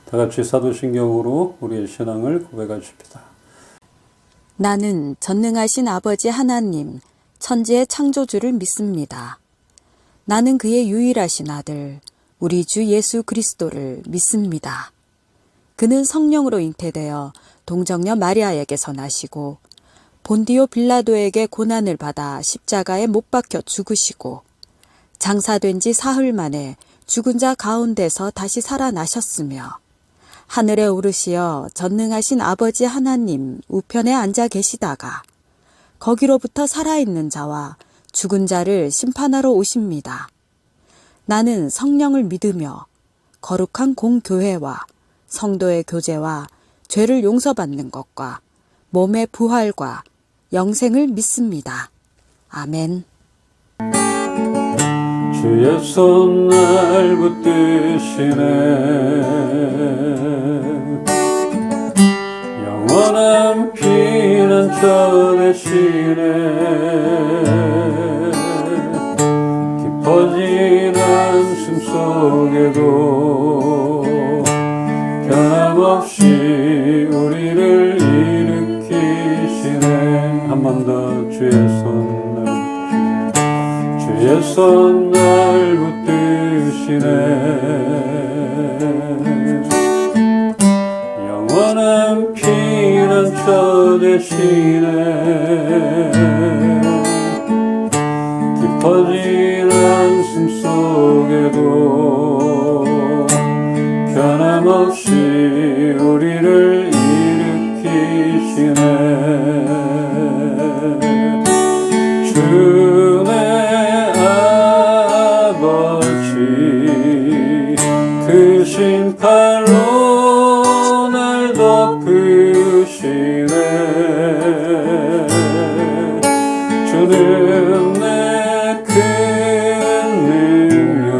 다 같이 사도신경으로 우리의 신앙을 고백하십니다. 나는 전능하신 아버지 하나님, 천지의 창조주를 믿습니다. 나는 그의 유일하신 아들, 우리 주 예수 그리스도를 믿습니다. 그는 성령으로 잉태되어 동정녀 마리아에게서 나시고 본디오 빌라도에게 고난을 받아 십자가에 못 박혀 죽으시고 장사된 지 사흘 만에 죽은 자 가운데서 다시 살아나셨으며 하늘에 오르시어 전능하신 아버지 하나님 우편에 앉아 계시다가 거기로부터 살아있는 자와 죽은 자를 심판하러 오십니다. 나는 성령을 믿으며 거룩한 공교회와 성도의 교제와 죄를 용서받는 것과 몸의 부활과 영생을 믿습니다. 아멘. 주의 손 날 붙드시네 영원한 피난처 되시네 깊어진 한숨 속에도 변함없이 우리를 일으키시네. 한 번 더 주의 손 날 붙드시네 영원한 피난처 되시네 깊어진 한숨 속에도 변함없이 우리를 일으키시네. 주의 그 심판로 날 덮으시네 주는 내 큰 능력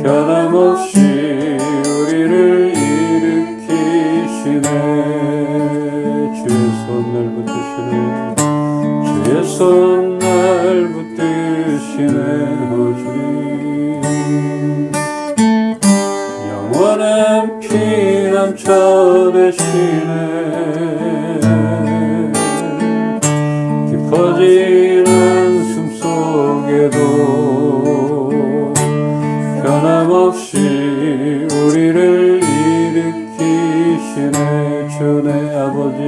변함없이 우리를 일으키시네 주의 손 날 붙드시네 주의 손 날 붙드시네 영원한 피난처 되시네 깊어진 한숨 속에도 변함없이 우리를 일으키시네 주네 아버지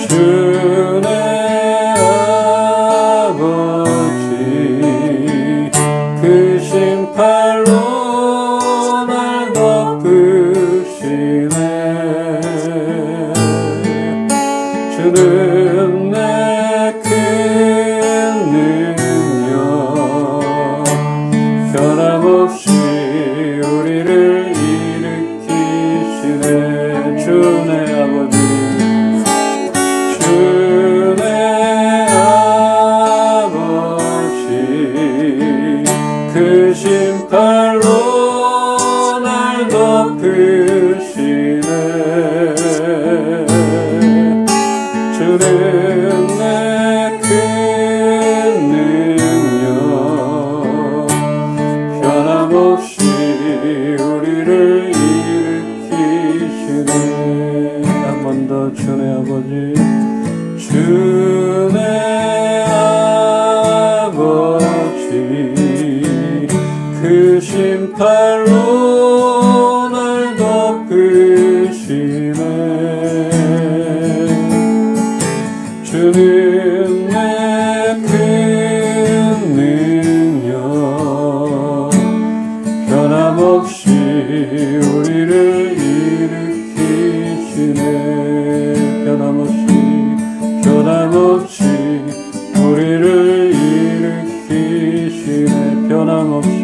주네 아버지 그 심판로 주는 내 큰 능력 변함없이 우리를 일으키시네 주네 아버지 주네 아버지 그 심판로 날 덮으시네 주는 내 큰 능력 변함없이 우리를 일으키시네 한 번 더 주네 아버지 주네 아버지 그 심판로 날 덮으시네 주는 내 큰 능력 변함없이 우리를 일으키시네 변함없이 우리를 일으키시네 변함없이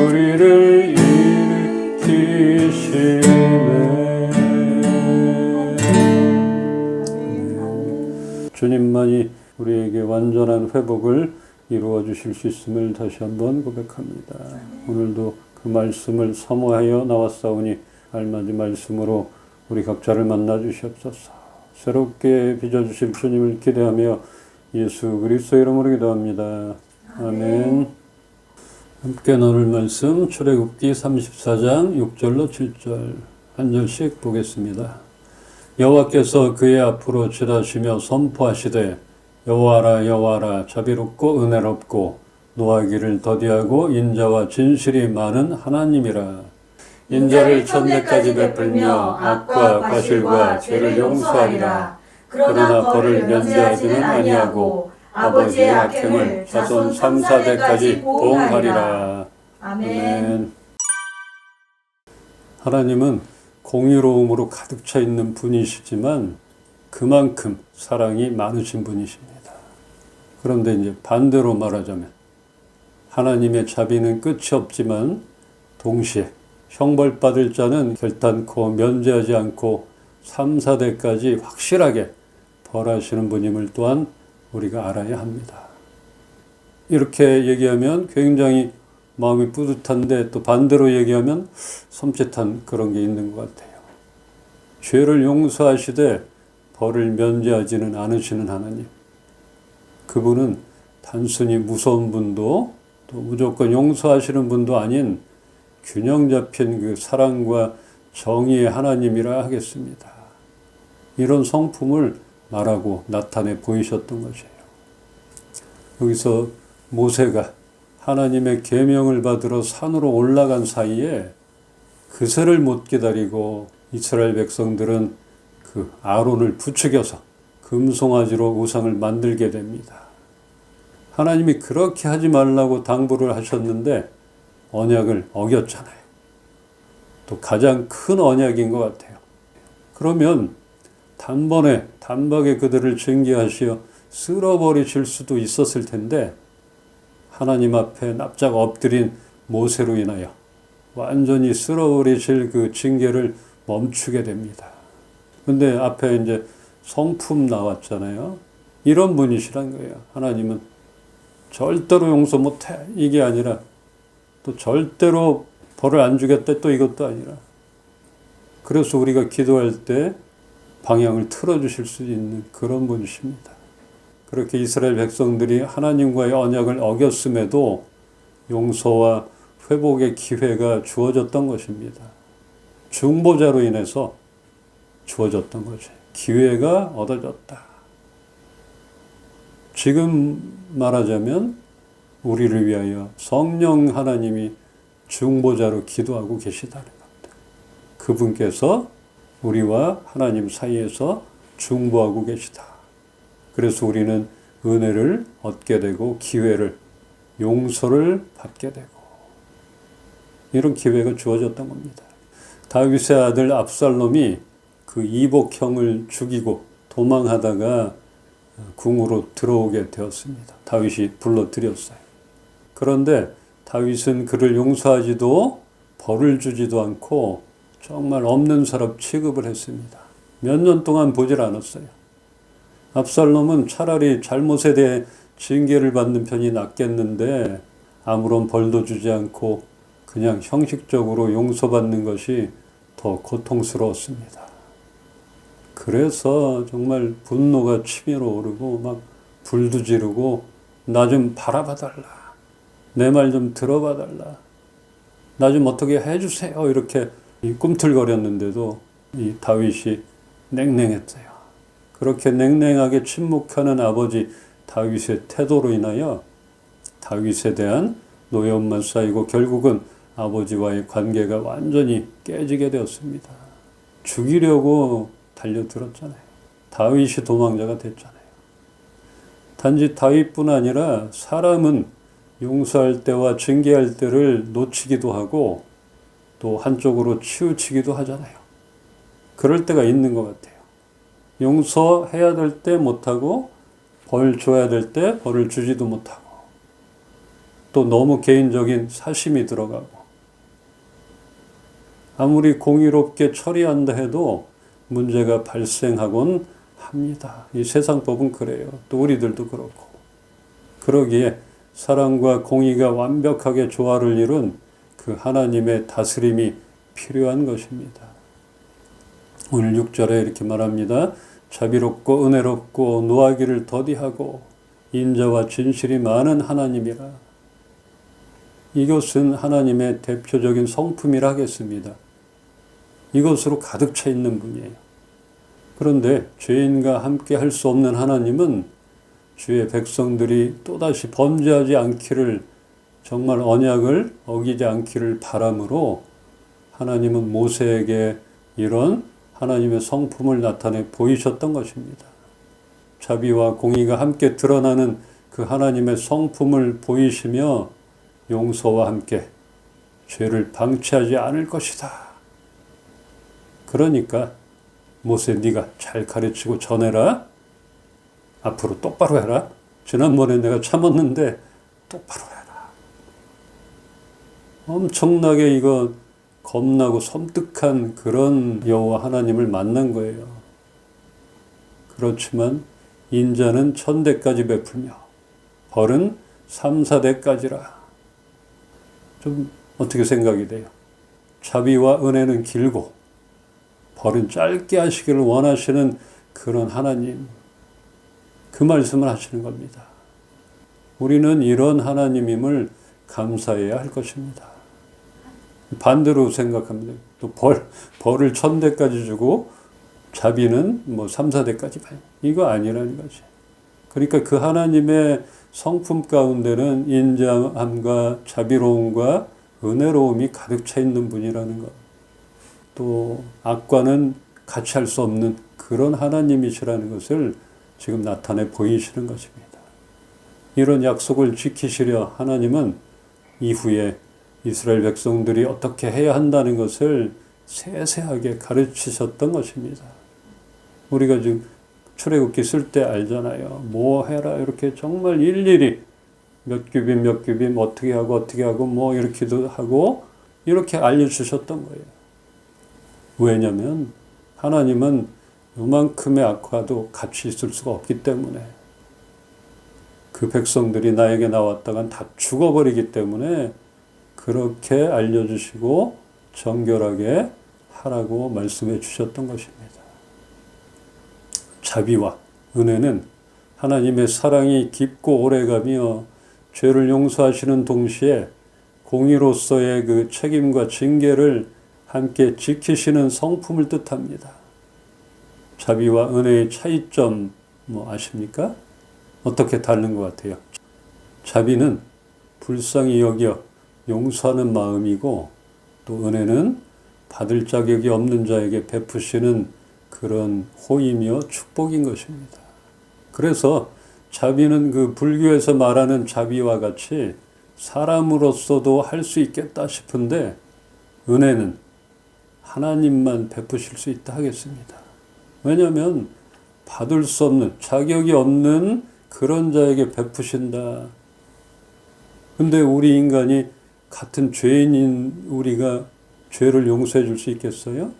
우리를 일으키시네 주님만이 우리에게 완전한 회복을 이루어 주실 수 있음을 다시 한번 고백합니다. 오늘도 그 말씀을 사모하여 나왔사오니 알맞은 말씀으로 우리 각자를 만나 주시옵소서. 새롭게 빚어주실 주님을 기대하며 예수 그리스도 이름으로 기도합니다. 아멘. 함께 나눌 말씀 출애굽기 34장 6절로 7절 한 절씩 보겠습니다. 여호와께서 그의 앞으로 지나시며 선포하시되 여호와라 여호와라 자비롭고 은혜롭고 노하기를 더디하고 인자와 진실이 많은 하나님이라. 인자를 천대까지 베풀며 악과 과실과 죄를 용서하리라. 그러나 벌을 면제하지는 아니하고 아버지의 악행을 자손 3, 4대까지 보응하리라. 아멘. 하나님은 공의로움으로 가득 차 있는 분이시지만 그만큼 사랑이 많으신 분이십니다. 그런데 이제 반대로 말하자면 하나님의 자비는 끝이 없지만 동시에 형벌받을 자는 결단코 면제하지 않고 3, 4대까지 확실하게 벌하시는 분임을 또한 우리가 알아야 합니다. 이렇게 얘기하면 굉장히 마음이 뿌듯한데 또 반대로 얘기하면 섬찟한 그런 게 있는 것 같아요. 죄를 용서하시되 벌을 면제하지는 않으시는 하나님. 그분은 단순히 무서운 분도 또 무조건 용서하시는 분도 아닌 균형 잡힌 그 사랑과 정의의 하나님이라 하겠습니다. 이런 성품을 말하고 나타내 보이셨던 것이에요. 여기서 모세가 하나님의 계명을 받으러 산으로 올라간 사이에 그새를 못 기다리고 이스라엘 백성들은 그 아론을 부추겨서 금송아지로 우상을 만들게 됩니다. 하나님이 그렇게 하지 말라고 당부를 하셨는데 언약을 어겼잖아요. 또 가장 큰 언약인 것 같아요. 그러면 단박에 그들을 징계하시어 쓸어버리실 수도 있었을 텐데 하나님 앞에 납작 엎드린 모세로 인하여 완전히 쓸어버리실 그 징계를 멈추게 됩니다. 근데 앞에 이제 성품 나왔잖아요. 이런 분이시란 거예요. 하나님은 절대로 용서 못해 이게 아니라 또 절대로 벌을 안 주겠다 또 이것도 아니라 그래서 우리가 기도할 때 방향을 틀어주실 수 있는 그런 분이십니다. 그렇게 이스라엘 백성들이 하나님과의 언약을 어겼음에도 용서와 회복의 기회가 주어졌던 것입니다. 중보자로 인해서 주어졌던 거지. 기회가 얻어졌다. 지금 말하자면 우리를 위하여 성령 하나님이 중보자로 기도하고 계시다는 겁니다. 그분께서 우리와 하나님 사이에서 중보하고 계시다. 그래서 우리는 은혜를 얻게 되고 기회를, 용서를 받게 되고 이런 기회가 주어졌던 겁니다. 다윗의 아들 압살롬이 그 이복형을 죽이고 도망하다가 궁으로 들어오게 되었습니다. 다윗이 불러들였어요. 그런데 다윗은 그를 용서하지도 벌을 주지도 않고 정말 없는 사람 취급을 했습니다. 몇 년 동안 보질 않았어요. 압살롬은 차라리 잘못에 대해 징계를 받는 편이 낫겠는데 아무런 벌도 주지 않고 그냥 형식적으로 용서받는 것이 더 고통스러웠습니다. 그래서 정말 분노가 치밀어 오르고 막 불도 지르고 나 좀 바라봐달라. 내 말 좀 들어봐달라. 나 좀 어떻게 해주세요. 이렇게 꿈틀거렸는데도 이 다윗이 냉랭했어요. 그렇게 냉랭하게 침묵하는 아버지 다윗의 태도로 인하여 다윗에 대한 노여움만 쌓이고 결국은 아버지와의 관계가 완전히 깨지게 되었습니다. 죽이려고 달려들었잖아요. 다윗이 도망자가 됐잖아요. 단지 다윗뿐 아니라 사람은 용서할 때와 징계할 때를 놓치기도 하고 또 한쪽으로 치우치기도 하잖아요. 그럴 때가 있는 것 같아요. 용서해야 될 때 못하고 벌 줘야 될 때 벌을 주지도 못하고 또 너무 개인적인 사심이 들어가고 아무리 공의롭게 처리한다 해도 문제가 발생하곤 합니다. 이 세상 법은 그래요. 또 우리들도 그렇고. 그러기에 사랑과 공의가 완벽하게 조화를 이룬 그 하나님의 다스림이 필요한 것입니다. 오늘 6절에 이렇게 말합니다. 자비롭고 은혜롭고 노하기를 더디하고 인자와 진실이 많은 하나님이라. 이것은 하나님의 대표적인 성품이라 하겠습니다. 이것으로 가득 차 있는 분이에요. 그런데 죄인과 함께 할 수 없는 하나님은 주의 백성들이 또다시 범죄하지 않기를, 정말 언약을 어기지 않기를 바람으로 하나님은 모세에게 이런 하나님의 성품을 나타내 보이셨던 것입니다. 자비와 공의가 함께 드러나는 그 하나님의 성품을 보이시며 용서와 함께 죄를 방치하지 않을 것이다. 그러니까 모세, 네가 잘 가르치고 전해라. 앞으로 똑바로 해라. 지난번에 내가 참았는데 똑바로 해라. 엄청나게 이거 겁나고 섬뜩한 그런 여호와 하나님을 만난 거예요. 그렇지만 인자는 1000대까지 베풀며 벌은 3, 4대까지라. 좀 어떻게 생각이 돼요? 자비와 은혜는 길고 벌은 짧게 하시기를 원하시는 그런 하나님, 그 말씀을 하시는 겁니다. 우리는 이런 하나님임을 감사해야 할 것입니다. 반대로 생각합니다. 또 벌을 1000대까지 주고 자비는 3, 4대까지 봐요. 이거 아니라는 거지. 그러니까 그 하나님의 성품 가운데는 인자함과 자비로움과 은혜로움이 가득 차 있는 분이라는 것. 또 악과는 같이 할 수 없는 그런 하나님이시라는 것을 지금 나타내 보이시는 것입니다. 이런 약속을 지키시려 하나님은 이후에 이스라엘 백성들이 어떻게 해야 한다는 것을 세세하게 가르치셨던 것입니다. 우리가 지금 출애굽기 쓸 때 알잖아요. 뭐 해라 이렇게 정말 일일이 몇 규빔 어떻게 하고 뭐 이렇게도 하고 이렇게 알려주셨던 거예요. 왜냐하면 하나님은 요만큼의 악과도 같이 있을 수가 없기 때문에, 그 백성들이 나에게 나왔다간 다 죽어버리기 때문에 그렇게 알려주시고 정결하게 하라고 말씀해 주셨던 것입니다. 자비와 은혜는 하나님의 사랑이 깊고 오래가며 죄를 용서하시는 동시에 공의로서의 그 책임과 징계를 함께 지키시는 성품을 뜻합니다. 자비와 은혜의 차이점 아십니까? 어떻게 다른 것 같아요? 자비는 불쌍히 여겨 용서하는 마음이고, 또 은혜는 받을 자격이 없는 자에게 베푸시는 그런 호의며 축복인 것입니다. 그래서 자비는 그 불교에서 말하는 자비와 같이 사람으로서도 할 수 있겠다 싶은데, 은혜는 하나님만 베푸실 수 있다 하겠습니다. 왜냐하면 받을 수 없는, 자격이 없는 그런 자에게 베푸신다. 근데 우리 인간이 같은 죄인인 우리가 죄를 용서해 줄 수 있겠어요?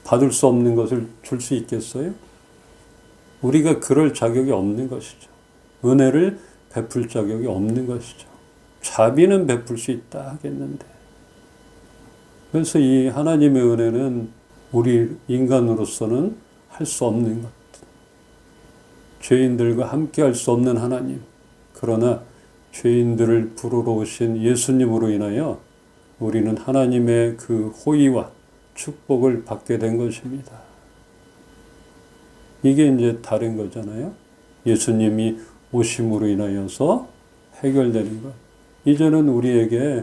받을 수 없는 것을 줄 수 있겠어요? 우리가 그럴 자격이 없는 것이죠. 은혜를 베풀 자격이 없는 것이죠. 자비는 베풀 수 있다 하겠는데. 그래서 이 하나님의 은혜는 우리 인간으로서는 할 수 없는 것. 죄인들과 함께 할 수 없는 하나님. 그러나 죄인들을 부르러 오신 예수님으로 인하여 우리는 하나님의 그 호의와 축복을 받게 된 것입니다. 이게 이제 다른 거잖아요. 예수님이 오심으로 인하여서 해결되는 것. 이제는 우리에게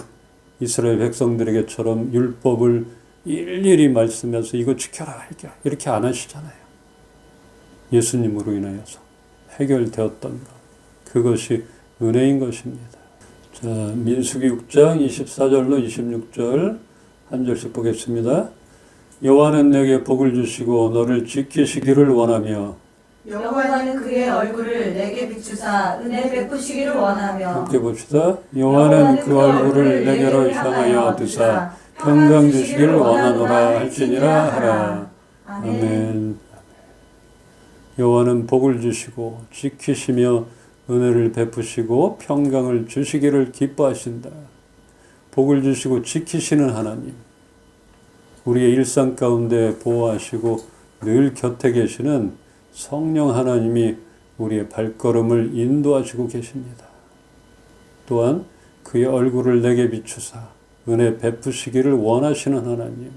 이스라엘 백성들에게처럼 율법을 일일이 말씀해서 이거 지켜라 이렇게 안 하시잖아요. 예수님으로 인하여서 해결되었던 것. 그것이 은혜인 것입니다. 자, 민수기 6장 24절로 26절 한 절씩 보겠습니다. 여호와는 내게 복을 주시고 너를 지키시기를 원하며, 여호와는 그의 얼굴을 내게 비추사 은혜 베푸시기를 원하며, 함께 봅시다. 여호와는 그 얼굴을 내게로 향하여 드사 평강 주시기를 원하노라 할지니라 하라. 아멘. 여호와는 복을 주시고 지키시며 은혜를 베푸시고 평강을 주시기를 기뻐하신다. 복을 주시고 지키시는 하나님, 우리의 일상 가운데 보호하시고 늘 곁에 계시는 성령 하나님이 우리의 발걸음을 인도하시고 계십니다. 또한 그의 얼굴을 내게 비추사 은혜 베푸시기를 원하시는 하나님.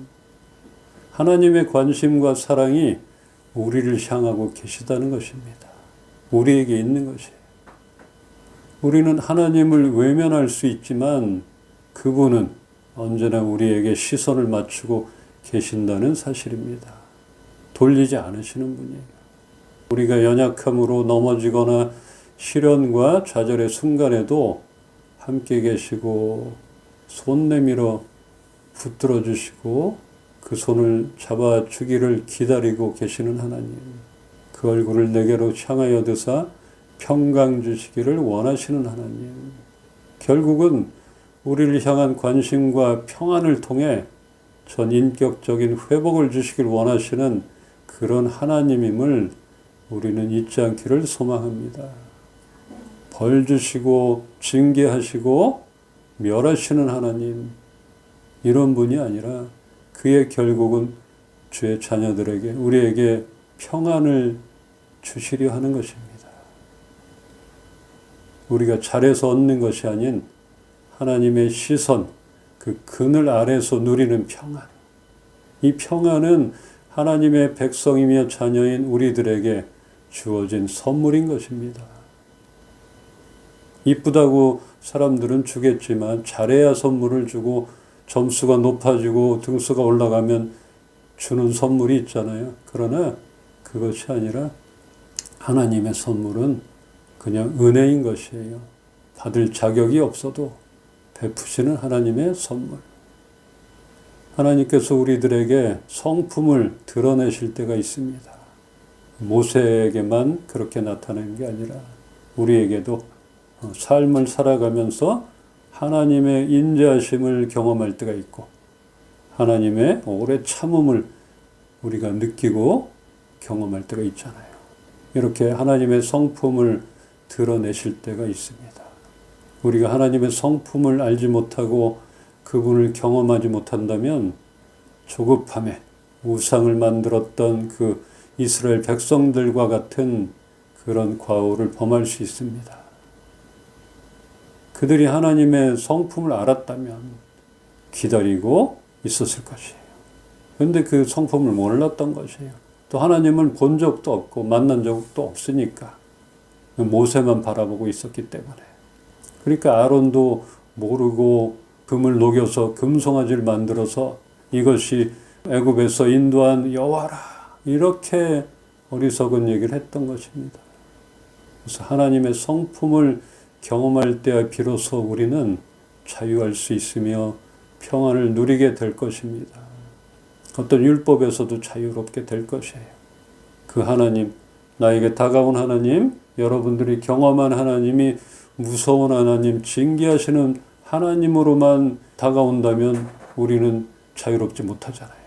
하나님의 관심과 사랑이 우리를 향하고 계시다는 것입니다. 우리에게 있는 것이에요. 우리는 하나님을 외면할 수 있지만 그분은 언제나 우리에게 시선을 맞추고 계신다는 사실입니다. 돌리지 않으시는 분이에요. 우리가 연약함으로 넘어지거나 시련과 좌절의 순간에도 함께 계시고 손 내밀어 붙들어 주시고 그 손을 잡아주기를 기다리고 계시는 하나님. 그 얼굴을 내게로 향하여 드사 평강 주시기를 원하시는 하나님. 결국은 우리를 향한 관심과 평안을 통해 전인격적인 회복을 주시길 원하시는 그런 하나님임을 우리는 잊지 않기를 소망합니다. 벌 주시고 징계하시고 멸하시는 하나님, 이런 분이 아니라 그의 결국은 주의 자녀들에게 우리에게 평안을 주시려 하는 것입니다. 우리가 잘해서 얻는 것이 아닌 하나님의 시선, 그 그늘 아래서 누리는 평안. 이 평안은 하나님의 백성이며 자녀인 우리들에게 주어진 선물인 것입니다. 이쁘다고 사람들은 주겠지만 잘해야 선물을 주고 점수가 높아지고 등수가 올라가면 주는 선물이 있잖아요. 그러나 그것이 아니라 하나님의 선물은 그냥 은혜인 것이에요. 받을 자격이 없어도 베푸시는 하나님의 선물. 하나님께서 우리들에게 성품을 드러내실 때가 있습니다. 모세에게만 그렇게 나타나는 게 아니라 우리에게도 삶을 살아가면서 하나님의 인자하심을 경험할 때가 있고 하나님의 오래 참음을 우리가 느끼고 경험할 때가 있잖아요. 이렇게 하나님의 성품을 드러내실 때가 있습니다. 우리가 하나님의 성품을 알지 못하고 그분을 경험하지 못한다면 조급함에 우상을 만들었던 그 이스라엘 백성들과 같은 그런 과오를 범할 수 있습니다. 그들이 하나님의 성품을 알았다면 기다리고 있었을 것이에요. 그런데 그 성품을 몰랐던 것이에요. 또 하나님을 본 적도 없고 만난 적도 없으니까 모세만 바라보고 있었기 때문에. 그러니까 아론도 모르고 금을 녹여서 금송아지를 만들어서 이것이 애굽에서 인도한 여호와라, 이렇게 어리석은 얘기를 했던 것입니다. 그래서 하나님의 성품을 경험할 때야 비로소 우리는 자유할 수 있으며 평안을 누리게 될 것입니다. 어떤 율법에서도 자유롭게 될 것이에요. 그 하나님, 나에게 다가온 하나님, 여러분들이 경험한 하나님이 무서운 하나님, 징계하시는 하나님으로만 다가온다면 우리는 자유롭지 못하잖아요.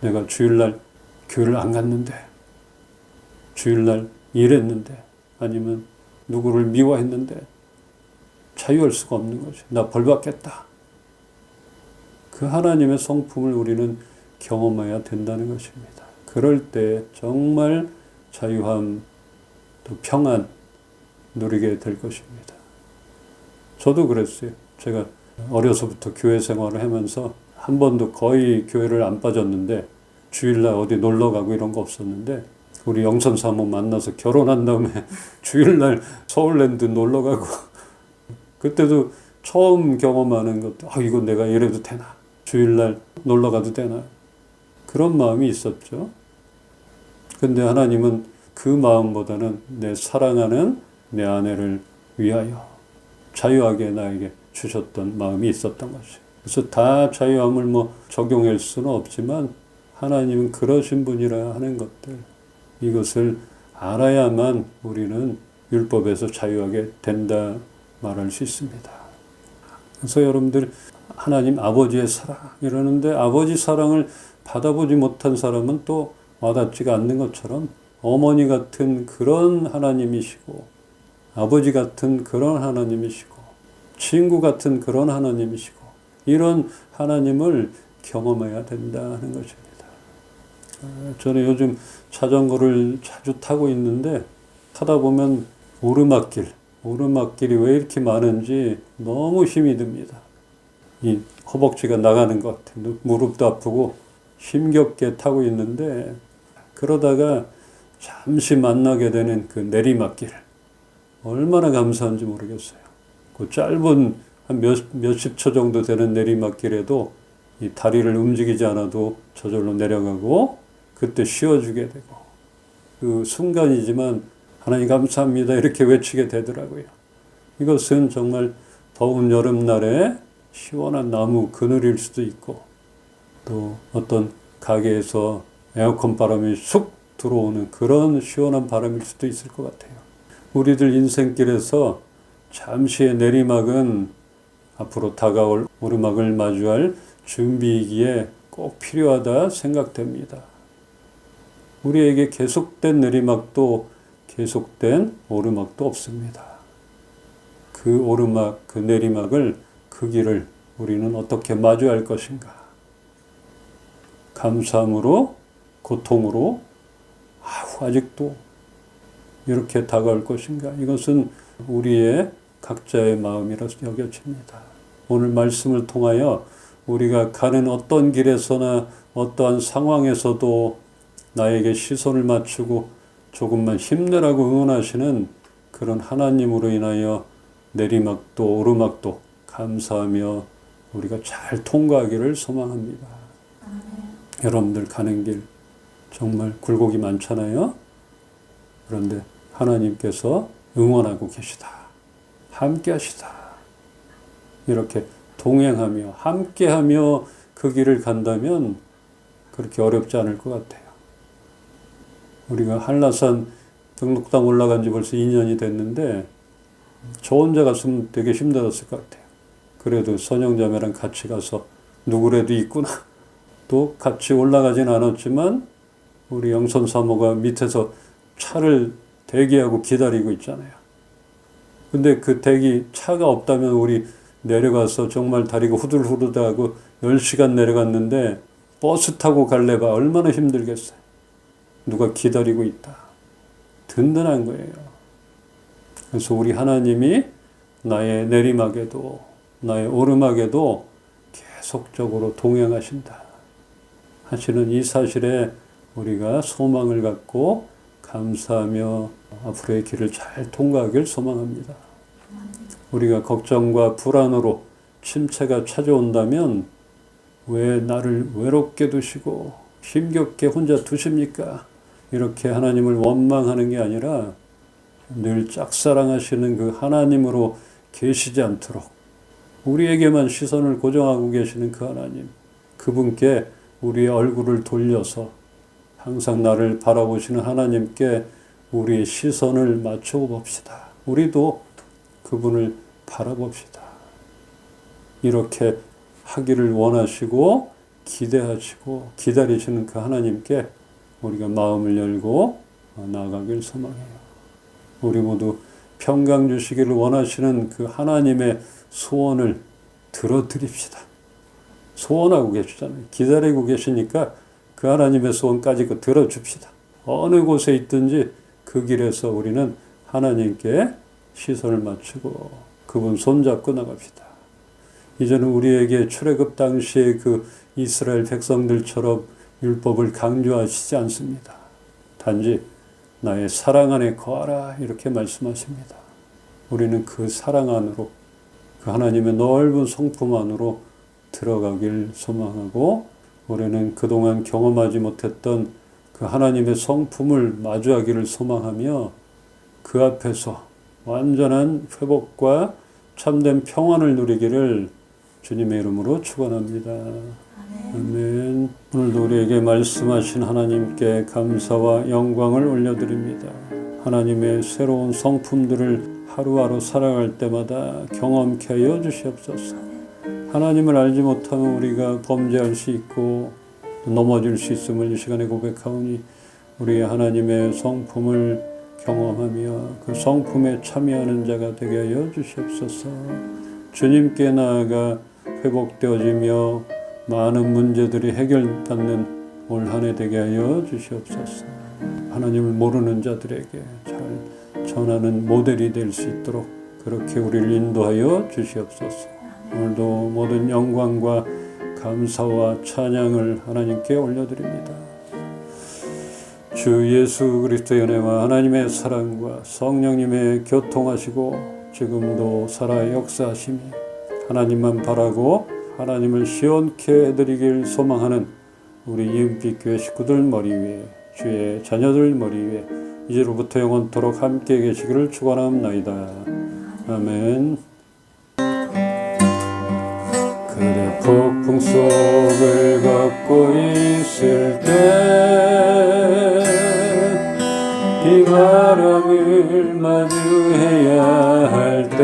내가 주일날 교회를 안 갔는데, 주일날 일했는데, 아니면 누구를 미워했는데 자유할 수가 없는 거죠. 나 벌 받겠다. 그 하나님의 성품을 우리는 경험해야 된다는 것입니다. 그럴 때 정말 자유함, 또 평안 누리게 될 것입니다. 저도 그랬어요. 제가 어려서부터 교회 생활을 하면서 한 번도 거의 교회를 안 빠졌는데 주일날 어디 놀러 가고 이런 거 없었는데 우리 영선 사모 만나서 결혼한 다음에 주일날 서울랜드 놀러 가고 그때도 처음 경험하는 것도 이거 내가 이래도 되나? 주일날 놀러 가도 되나? 그런 마음이 있었죠. 근데 하나님은 그 마음보다는 내 사랑하는 내 아내를 위하여 자유하게 나에게 주셨던 마음이 있었던 것이에요. 그래서 다 자유함을 적용할 수는 없지만 하나님은 그러신 분이라 하는 것들, 이것을 알아야만 우리는 율법에서 자유하게 된다 말할 수 있습니다. 그래서 여러분들 하나님 아버지의 사랑 이러는데 아버지 사랑을 받아보지 못한 사람은 또 와닿지가 않는 것처럼 어머니 같은 그런 하나님이시고 아버지 같은 그런 하나님이시고 친구 같은 그런 하나님이시고 이런 하나님을 경험해야 된다는 것입니다. 저는 요즘 자전거를 자주 타고 있는데 타다 보면 오르막길, 오르막길이 왜 이렇게 많은지 너무 힘이 듭니다. 이 허벅지가 나가는 것 같아요. 무릎도 아프고 힘겹게 타고 있는데 그러다가 잠시 만나게 되는 그 내리막길 얼마나 감사한지 모르겠어요. 그 짧은 한 몇십 초 정도 되는 내리막길에도 이 다리를 움직이지 않아도 저절로 내려가고 그때 쉬어주게 되고 그 순간이지만 하나님 감사합니다 이렇게 외치게 되더라고요. 이것은 정말 더운 여름날에 시원한 나무 그늘일 수도 있고 또 어떤 가게에서 에어컨 바람이 쑥 들어오는 그런 시원한 바람일 수도 있을 것 같아요. 우리들 인생길에서 잠시의 내리막은 앞으로 다가올 오르막을 마주할 준비이기에 꼭 필요하다 생각됩니다. 우리에게 계속된 내리막도 계속된 오르막도 없습니다. 그 오르막, 그 내리막을, 그 길을 우리는 어떻게 마주할 것인가? 감사함으로, 고통으로, 아직도 이렇게 다가올 것인가? 이것은 우리의 각자의 마음이라 여겨집니다. 오늘 말씀을 통하여 우리가 가는 어떤 길에서나 어떠한 상황에서도 나에게 시선을 맞추고 조금만 힘내라고 응원하시는 그런 하나님으로 인하여 내리막도 오르막도 감사하며 우리가 잘 통과하기를 소망합니다. 여러분들 가는 길 정말 굴곡이 많잖아요. 그런데 하나님께서 응원하고 계시다. 함께 하시다. 이렇게 동행하며 함께하며 그 길을 간다면 그렇게 어렵지 않을 것 같아요. 우리가 한라산 등록당 올라간 지 벌써 2년이 됐는데 저 혼자 갔으면 되게 힘들었을 것 같아요. 그래도 선영자매랑 같이 가서 누구라도 있구나. 또 같이 올라가진 않았지만 우리 영선 사모가 밑에서 차를 대기하고 기다리고 있잖아요. 근데 그 차가 없다면 우리 내려가서 정말 다리가 후들후들하고 10시간 내려갔는데 버스 타고 갈래봐 얼마나 힘들겠어요. 누가 기다리고 있다. 든든한 거예요. 그래서 우리 하나님이 나의 내리막에도 나의 오르막에도 계속적으로 동행하신다 하시는 이 사실에 우리가 소망을 갖고 감사하며 앞으로의 길을 잘 통과하길 소망합니다. 우리가 걱정과 불안으로 침체가 찾아온다면 왜 나를 외롭게 두시고 힘겹게 혼자 두십니까? 이렇게 하나님을 원망하는 게 아니라 늘 짝사랑하시는 그 하나님으로 계시지 않도록 우리에게만 시선을 고정하고 계시는 그 하나님, 그분께 우리의 얼굴을 돌려서 항상 나를 바라보시는 하나님께 우리의 시선을 맞춰 봅시다. 우리도 그분을 바라봅시다. 이렇게 하기를 원하시고 기대하시고 기다리시는 그 하나님께 우리가 마음을 열고 나아가길 소망해요. 우리 모두 평강 주시기를 원하시는 그 하나님의 소원을 들어드립시다. 소원하고 계시잖아요. 기다리고 계시니까 그 하나님의 소원까지 들어줍시다. 어느 곳에 있든지 그 길에서 우리는 하나님께 시선을 맞추고 그분 손잡고 나갑시다. 이제는 우리에게 출애굽 당시에 그 이스라엘 백성들처럼 율법을 강조하시지 않습니다. 단지 나의 사랑 안에 거하라 이렇게 말씀하십니다. 우리는 그 사랑 안으로 그 하나님의 넓은 성품 안으로 들어가길 소망하고 우리는 그동안 경험하지 못했던 그 하나님의 성품을 마주하기를 소망하며 그 앞에서 완전한 회복과 참된 평안을 누리기를 주님의 이름으로 축원합니다. 아멘. 오늘도 우리에게 말씀하신 하나님께 감사와 영광을 올려드립니다. 하나님의 새로운 성품들을 하루하루 살아갈 때마다 경험케 하여 주시옵소서. 하나님을 알지 못하면 우리가 범죄할 수 있고 넘어질 수 있음을 이 시간에 고백하오니 우리의 하나님의 성품을 경험하며 그 성품에 참여하는 자가 되게 하여 주시옵소서. 주님께 나아가 회복되어지며 많은 문제들이 해결받는 올 한 해 되게 하여 주시옵소서. 하나님을 모르는 자들에게 잘 전하는 모델이 될 수 있도록 그렇게 우리를 인도하여 주시옵소서. 오늘도 모든 영광과 감사와 찬양을 하나님께 올려드립니다. 주 예수 그리스도의 은혜와 하나님의 사랑과 성령님의 교통하시고 지금도 살아 역사하심이 하나님만 바라고 하나님을 시원케 해드리길 소망하는 우리 이은빛 교회 식구들 머리 위에 주의 자녀들 머리 위에 이제로부터 영원토록 함께 계시기를 축원합나이다. 아멘. 그대 폭풍 속을 걷고 있을 때 비바람을 마주해야 할 때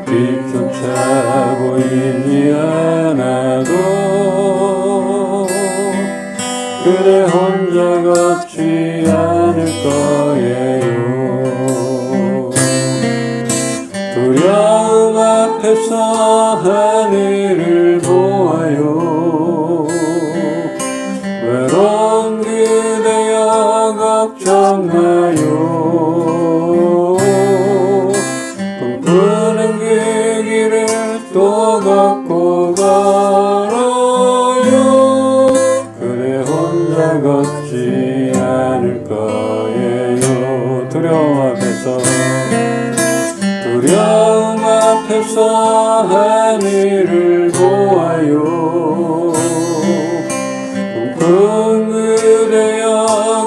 불빛조차 보이지 않아도 그대 혼자 걷지 않을 거예요. 두려움 앞에서 하늘을 보아요. 외로운 그대여 걱정 마요. 꿈꾸는 그 길을 또 걷고 걸어요. 그대 혼자 걷지 않을 거예요. 두려움 앞에서 하늘을 보아요. 꿈꾼 그대여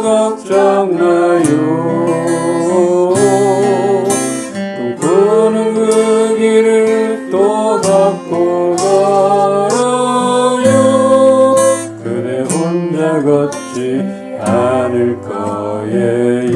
걱정 마요. 꿈꾸는 그 길을 또 걷고 걸어요. 그대 혼자 걷지 않을 거예요.